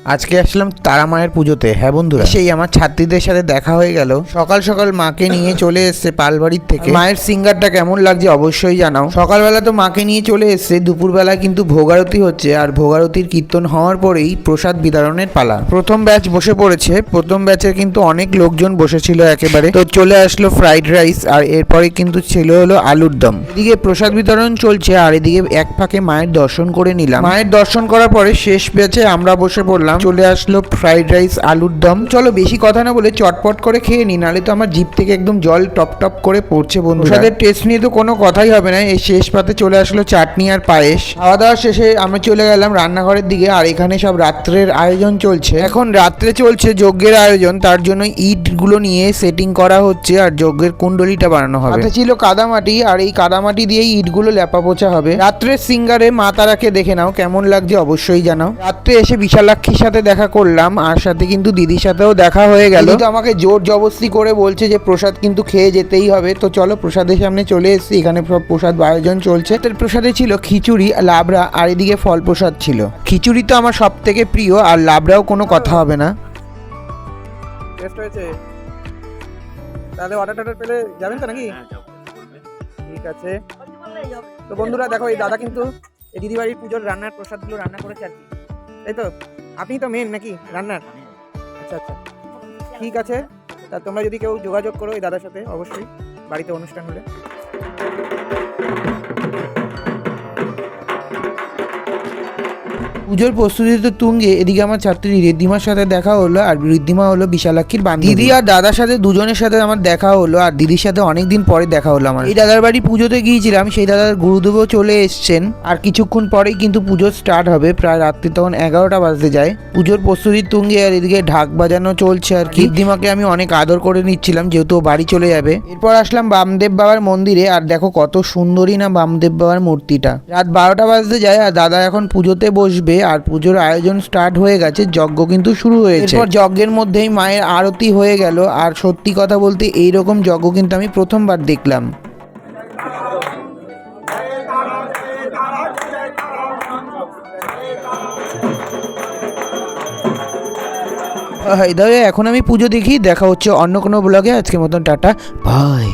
আজকে আসলাম তারা মায়ের পুজোতে। হ্যাঁ বন্ধুরা, সেই আমার ছাত্রীদের সাথে দেখা হয়ে গেল। সকাল সকাল মাকে নিয়ে চলে এসছে পালবাড়ির থেকে। মায়ের সিঙ্গারটা কেমন লাগছে অবশ্যই জানাও। সকালবেলা তো মাকে নিয়ে চলে এসছে, দুপুরবেলা কিন্তু ভোগারতি হচ্ছে, আর ভোগারতির কীর্তন হওয়ার পরেই প্রসাদ বিতরণের পালা। প্রথম ব্যাচ বসে পড়েছে। প্রথম ব্যাচের কিন্তু অনেক লোকজন বসেছিল একেবারে। তো চলে আসলো ফ্রাইড রাইস, আর এরপরে কিন্তু ছিল হলো আলুর দম। এদিকে প্রসাদ বিতরণ চলছে, আর এদিকে এক ফাঁকে মায়ের দর্শন করে নিলাম। মায়ের দর্শন করার পরে শেষ ব্যাচে আমরা বসে পড়লাম। চলে আসলো ফ্রাইড রাইস আলুর দম। চলো বেশি কথা না বলে চটপট করে খেয়ে নি, নাহলে তো আমার জিভ থেকে একদম জল টপ টপ করে পড়ছে বন্ধু। প্রসাদের টেস্ট নিয়ে তো কোনো কথাই হবে না। এই শেষ পাতে চলে আসলো চাটনি আর পায়েস। খাওয়া দাওয়া শেষে আমরা চলে গেলাম রান্নাঘরের দিকে, আর এখানে সব রাত্রের আয়োজন চলছে। এখন রাত্রে চলছে যজ্ঞের আয়োজন, তার জন্য ইটগুলো নিয়ে সেটিং করা হচ্ছে, আর যজ্ঞের কুণ্ডলিটা বানানো হবে। সাথে ছিল কাদামাটি, আর এই কাদামাটি দিয়েই ইটগুলো লেপা পোছা হবে। রাত্রের সিঙ্গারে মা তারাকে দেখে নাও, কেমন লাগছে অবশ্যই জানাও। রাত্রে এসে বিশালাক্ষীর সাথে দেখা করলাম, আর সাথে কিন্তু দিদির সাথেও দেখা হয়ে গেল। তো আমাকে জোর জবরদস্তি করে বলছে যে প্রসাদ কিন্তু খেয়ে যেতেই হবে। তো চলো প্রসাদের সামনে চলে এসেছি। এখানে সব প্রসাদ আয়োজন চলছে। প্রসাদে ছিল খিচুড়ি, লাবড়া, আর এদিকে ফল প্রসাদ ছিল। খিচুড়ি তো আমার সব থেকে প্রিয়, আর লাবড়াও কোনো কথা হবে না। টেস্ট হয়েছে, তাহলে অর্ডার পেলে যাবেন তো নাকি? ঠিক আছে। তো বন্ধুরা দেখো, এই দাদা কিন্তু এই দিদি বাড়ির পুজোর রান্নার প্রসাদগুলো রান্না করেছে আর কি, তাই তো? আপনি তো মেন নাকি রান্নার? আচ্ছা আচ্ছা, ঠিক আছে। তা তোমরা যদি কেউ যোগাযোগ করো এই দাদার সাথে, অবশ্যই বাড়িতে অনুষ্ঠান হলে। পুজোর প্রস্তুতি তো তুঙ্গে। এদিকে আমার ছাত্রী ঋদ্ধিমার সাথে দেখা হলো, আর ঋদ্ধিমা হলো বিশালাক্ষীর বান্ধবী। দিদি আর দাদার সাথে দুজনের সাথে আমার দেখা হলো, আর দিদির সাথে অনেকদিন পরে দেখা হলো আমার। এই দাদার বাড়ি পুজোতে গিয়েছিলাম, সেই দাদার গুরুদেবও চলে এসছেন, আর কিছুক্ষণ পরেই কিন্তু পুজো স্টার্ট হবে। প্রায় রাত্রি তখন 11টা বাজতে যায়। পুজোর প্রস্তুতির তুঙ্গে, আর এদিকে ঢাক বাজানো চলছে আর কি। ঋদ্ধিমাকে আমি অনেক আদর করে নিচ্ছিলাম, যেহেতু ও বাড়ি চলে যাবে। এরপর আসলাম বামদেব বাবার মন্দিরে, আর দেখো কত সুন্দরী না বামদেব বাবার মূর্তিটা। রাত 12টা বাজতে যায়, আর দাদা এখন পুজোতে বসবে, আর পুজোর আয়োজন স্টার্ট হয়ে গেছে। যজ্ঞ কিন্তু শুরু হয়েছে। এরপর যজ্ঞের মধ্যেই মায়ের আরতি হয়ে গেল, আর সত্যি কথা বলতে এইরকম যজ্ঞ কিন্তু আমি প্রথমবার দেখলাম। এখন আমি পুজো দেখি। দেখা হচ্ছে অন্য কোনো ব্লগে। আজকের মতন টাটা, বাই।